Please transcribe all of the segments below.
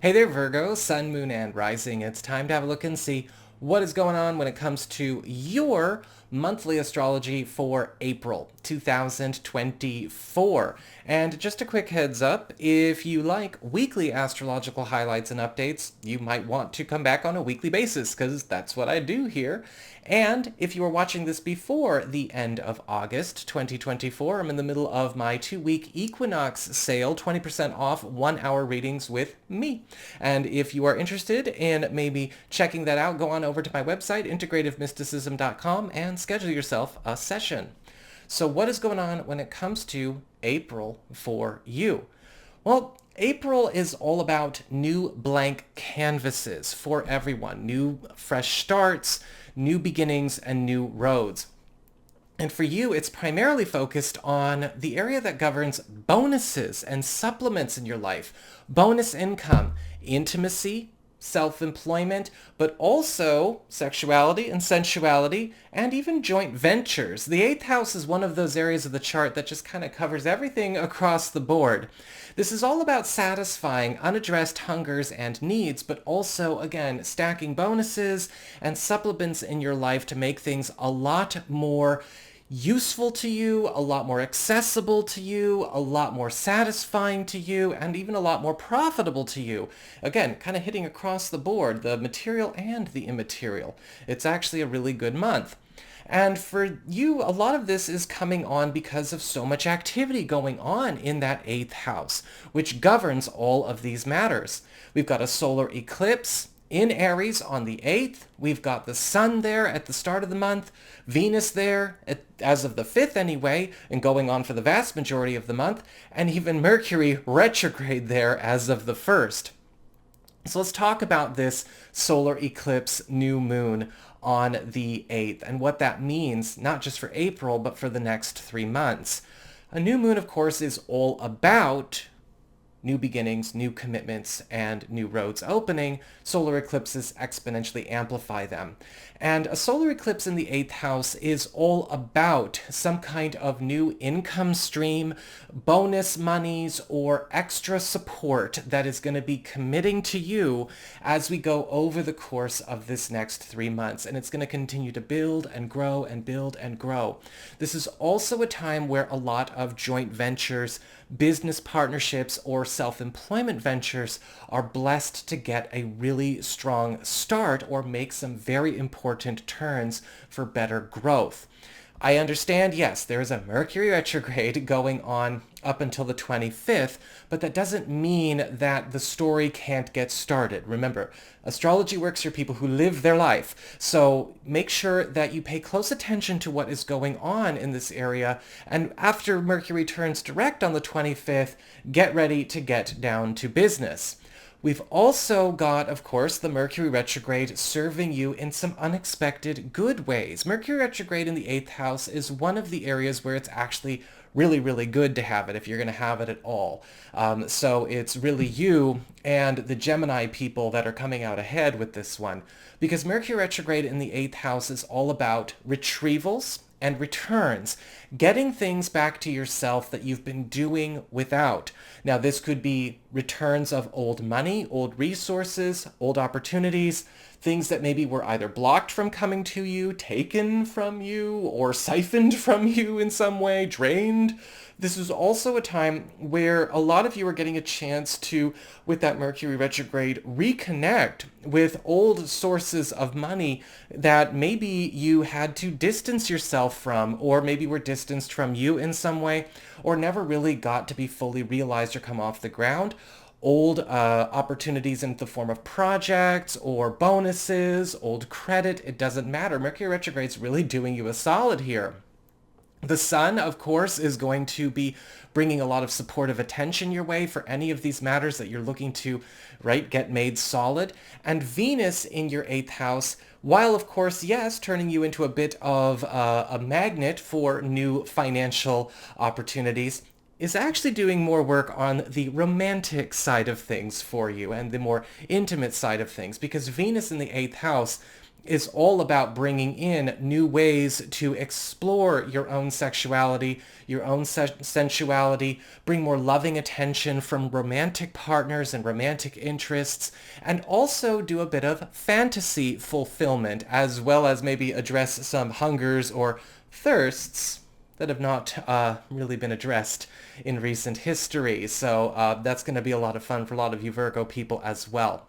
Hey there, Virgo, Sun, Moon, and Rising. It's time to have a look and see what is going on when it comes to your monthly astrology for April 2024. And just a quick heads up, if you like weekly astrological highlights and updates, you might want to come back on a weekly basis because that's what I do here. And if you are watching this before the end of August 2024, I'm in the middle of my 2-week equinox sale, 20% off 1-hour readings with me. And if you are interested in maybe checking that out, go on over to my website, integrativemysticism.com, and schedule yourself a session. So what is going on when it comes to April for you? Well, April is all about new blank canvases for everyone, new fresh starts, new beginnings, and new roads. And for you, it's primarily focused on the area that governs bonuses and supplements in your life, bonus income, intimacy, self-employment, but also sexuality and sensuality, and even joint ventures. The 8th house is one of those areas of the chart that just kind of covers everything across the board. This is all about satisfying unaddressed hungers and needs, but also, again, stacking bonuses and supplements in your life to make things a lot more useful to you, a lot more accessible to you, a lot more satisfying to you, and even a lot more profitable to you. Again, kind of hitting across the board, the material and the immaterial. It's actually a really good month. And for you, a lot of this is coming on because of so much activity going on in that 8th house, which governs all of these matters. We've got a solar eclipse in Aries on the 8th. We've got the Sun there at the start of the month, Venus there as of the 5th anyway, and going on for the vast majority of the month, and even Mercury retrograde there as of the 1st. So let's talk about this solar eclipse new moon on the 8th and what that means, not just for April, but for the next 3 months. A new moon, of course, is all about new beginnings, new commitments, and new roads opening. Solar eclipses exponentially amplify them. And a solar eclipse in the 8th house is all about some kind of new income stream, bonus monies, or extra support that is going to be committing to you as we go over the course of this next 3 months. And it's going to continue to build and grow and build and grow. This is also a time where a lot of joint ventures, business partnerships, or self-employment ventures are blessed to get a really strong start or make some very important turns for better growth. I understand, yes, there is a Mercury retrograde going on up until the 25th, but that doesn't mean that the story can't get started. Remember, astrology works for people who live their life, so make sure that you pay close attention to what is going on in this area, and after Mercury turns direct on the 25th, get ready to get down to business. We've also got, of course, the Mercury retrograde serving you in some unexpected good ways. Mercury retrograde in the 8th house is one of the areas where it's actually really, really good to have it if you're going to have it at all. So it's really you and the Gemini people that are coming out ahead with this one. Because Mercury retrograde in the 8th house is all about retrievals and returns, getting things back to yourself that you've been doing without. Now, this could be returns of old money, old resources, old opportunities, things that maybe were either blocked from coming to you, taken from you, or siphoned from you in some way, drained. This is also a time where a lot of you are getting a chance to, with that Mercury retrograde, reconnect with old sources of money that maybe you had to distance yourself from, or maybe were distanced from you in some way, or never really got to be fully realized or come off the ground. Old opportunities in the form of projects or bonuses, old credit, it doesn't matter. Mercury retrograde is really doing you a solid here. The Sun, of course, is going to be bringing a lot of supportive attention your way for any of these matters that you're looking to, right, get made solid. And Venus in your 8th house, while of course, yes, turning you into a bit of a magnet for new financial opportunities, is actually doing more work on the romantic side of things for you and the more intimate side of things, because Venus in the 8th house is all about bringing in new ways to explore your own sexuality, your own sensuality, bring more loving attention from romantic partners and romantic interests, and also do a bit of fantasy fulfillment, as well as maybe address some hungers or thirsts that have not really been addressed in recent history. So that's going to be a lot of fun for a lot of you Virgo people as well.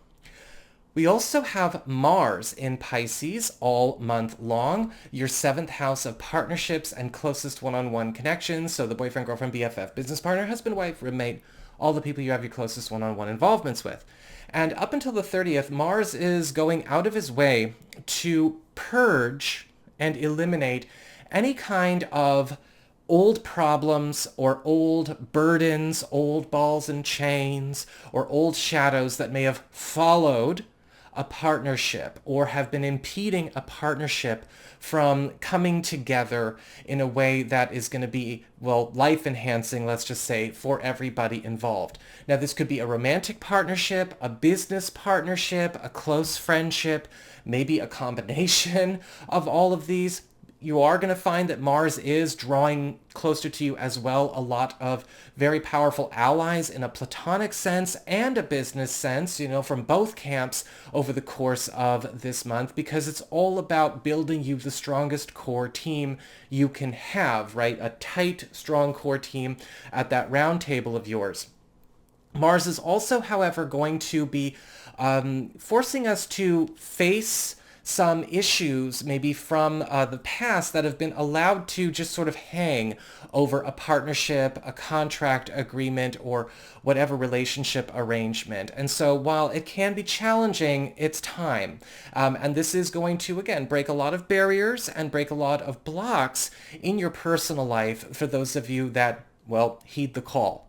We also have Mars in Pisces all month long, your 7th house of partnerships and closest one-on-one connections. So the boyfriend, girlfriend, BFF, business partner, husband, wife, roommate, all the people you have your closest one-on-one involvements with. And up until the 30th, Mars is going out of his way to purge and eliminate any kind of old problems or old burdens, old balls and chains, or old shadows that may have followed a partnership or have been impeding a partnership from coming together in a way that is going to be, well, life-enhancing, let's just say, for everybody involved. Now, this could be a romantic partnership, a business partnership, a close friendship, maybe a combination of all of these. You are going to find that Mars is drawing closer to you as well a lot of very powerful allies in a platonic sense and a business sense, from both camps over the course of this month, because it's all about building you the strongest core team you can have, right? A tight, strong core team at that round table of yours. Mars is also, however, going to be forcing us to face some issues maybe from the past that have been allowed to just sort of hang over a partnership, a contract agreement, or whatever relationship arrangement. And so while it can be challenging, it's time. And this is going to, again, break a lot of barriers and break a lot of blocks in your personal life for those of you that, well, heed the call.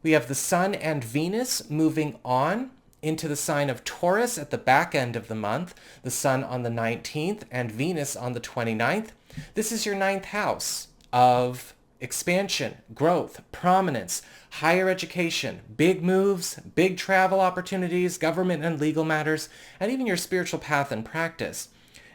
We have the Sun and Venus moving on into the sign of Taurus at the back end of the month, the Sun on the 19th and Venus on the 29th. This is your 9th house of expansion, growth, prominence, higher education, big moves, big travel opportunities, government and legal matters, and even your spiritual path and practice.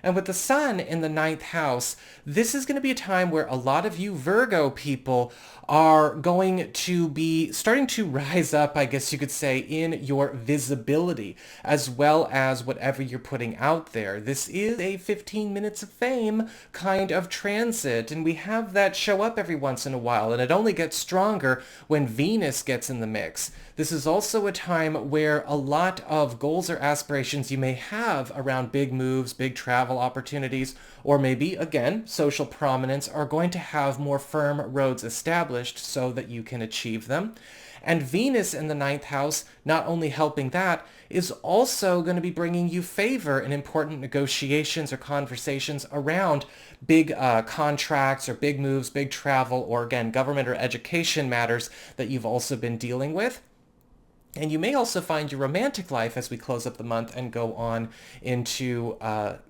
And with the Sun in the 9th house, this is going to be a time where a lot of you Virgo people are going to be starting to rise up, I guess you could say, in your visibility, as well as whatever you're putting out there. This is a 15 minutes of fame kind of transit, and we have that show up every once in a while, and it only gets stronger when Venus gets in the mix. This is also a time where a lot of goals or aspirations you may have around big moves, big travel opportunities, or maybe, again, social prominence are going to have more firm roads established so that you can achieve them. And Venus in the 9th house, not only helping that, is also going to be bringing you favor in important negotiations or conversations around big contracts or big moves, big travel, or again, government or education matters that you've also been dealing with. And you may also find your romantic life as we close up the month and go on into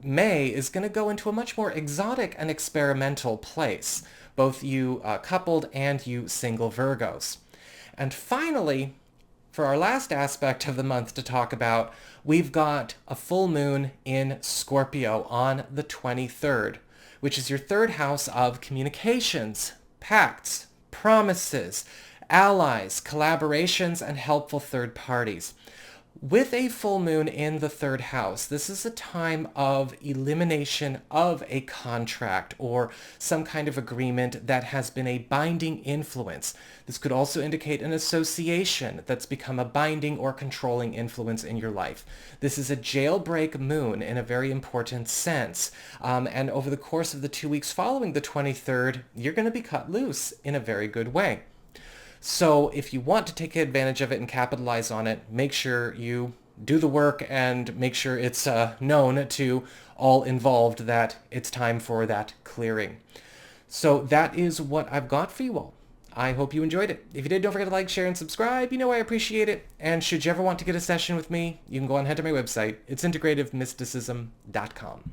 May is going to go into a much more exotic and experimental place, both you coupled and you single Virgos. And finally, for our last aspect of the month to talk about, we've got a full moon in Scorpio on the 23rd, which is your 3rd house of communications, pacts, promises, allies, collaborations, and helpful third parties. With a full moon in the 3rd house, this is a time of elimination of a contract or some kind of agreement that has been a binding influence. This could also indicate an association that's become a binding or controlling influence in your life. This is a jailbreak moon in a very important sense. And over the course of the 2 weeks following the 23rd, you're going to be cut loose in a very good way. So if you want to take advantage of it and capitalize on it, make sure you do the work and make sure it's known to all involved that it's time for that clearing. So that is what I've got for you all. I hope you enjoyed it. If you did, don't forget to like, share, and subscribe. You know I appreciate it. And should you ever want to get a session with me, you can go on ahead to my website. It's integrativemysticism.com.